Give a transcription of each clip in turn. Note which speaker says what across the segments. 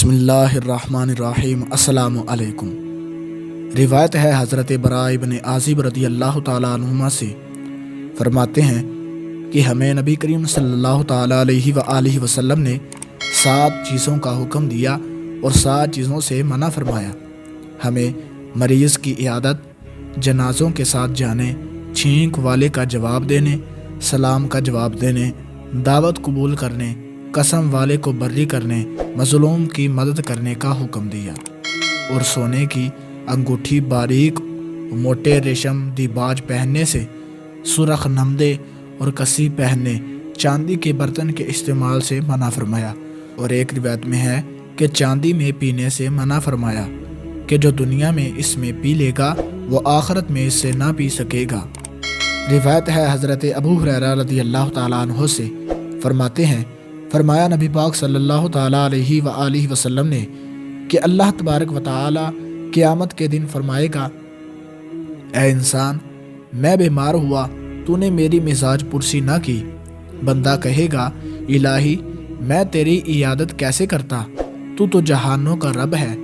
Speaker 1: بسم اللہ الرحمن الرحیم۔ السلام علیکم۔ روایت ہے حضرت براء ابن عازب رضی اللہ تعالیٰ عنہما سے، فرماتے ہیں کہ ہمیں نبی کریم صلی اللہ تعالیٰ علیہ وآلہ وسلم نے 7 چیزوں کا حکم دیا اور 7 چیزوں سے منع فرمایا۔ ہمیں مریض کی عیادت، جنازوں کے ساتھ جانے، چھینک والے کا جواب دینے، سلام کا جواب دینے، دعوت قبول کرنے، قسم والے کو بری کرنے، مظلوم کی مدد کرنے کا حکم دیا، اور سونے کی انگوٹھی باریک موٹے ریشم دی باج پہننے سے، سرخ نمدے اور کسی پہننے، چاندی کے برتن کے استعمال سے منع فرمایا، اور ایک روایت میں ہے کہ چاندی میں پینے سے منع فرمایا کہ جو دنیا میں اس میں پی لے گا وہ آخرت میں اس سے نہ پی سکے گا۔ روایت ہے حضرت ابو ہریرہ رضی اللہ تعالیٰ عنہ سے، فرماتے ہیں فرمایا نبی پاک صلی اللہ تعالیٰ علیہ وآلہ وسلم نے کہ اللہ تبارک و تعالیٰ قیامت کے دن فرمائے گا، اے انسان، میں بیمار ہوا، تو نے میری مزاج پرسی نہ کی۔ بندہ کہے گا، الہی میں تیری عیادت کیسے کرتا، تو جہانوں کا رب ہے۔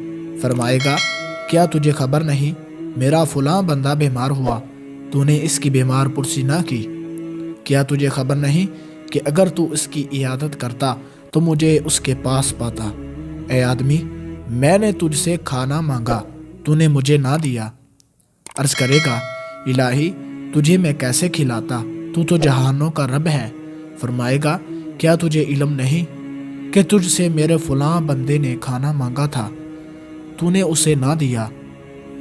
Speaker 1: فرمائے گا، کیا تجھے خبر نہیں، میرا فلاں بندہ بیمار ہوا، تو نے اس کی بیمار پرسی نہ کی۔ کیا تجھے خبر نہیں کہ اگر تو اس کی عیادت کرتا تو مجھے اس کے پاس پاتا۔ اے آدمی، میں نے تجھ سے کھانا مانگا، تو نے مجھے نہ دیا۔ عرض کرے گا، الہی تجھے میں کیسے کھلاتا، تو جہانوں کا رب ہے۔ فرمائے گا، کیا تجھے علم نہیں کہ تجھ سے میرے فلاں بندے نے کھانا مانگا تھا، تو نے اسے نہ دیا۔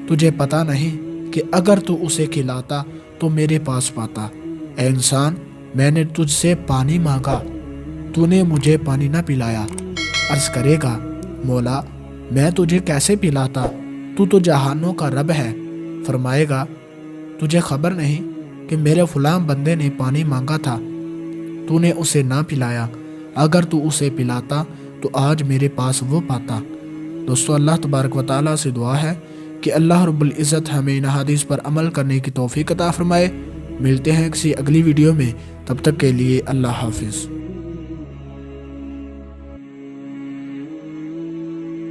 Speaker 1: تجھے پتہ نہیں کہ اگر تو اسے کھلاتا تو میرے پاس پاتا۔ اے انسان، میں نے تجھ سے پانی مانگا، تو نے مجھے پانی نہ پلایا۔ عرض کرے گا، مولا میں تجھے کیسے پلاتا، تو جہانوں کا رب ہے۔ فرمائے گا، تجھے خبر نہیں کہ میرے فلاں بندے نے پانی مانگا تھا، تو نے اسے نہ پلایا۔ اگر تو اسے پلاتا تو آج میرے پاس وہ پاتا۔ دوستو، اللہ تبارک و تعالیٰ سے دعا ہے کہ اللہ رب العزت ہمیں ان حدیث پر عمل کرنے کی توفیق عطا فرمائے۔ ملتے ہیں کسی اگلی ویڈیو میں، تب تک کے لیے اللہ حافظ۔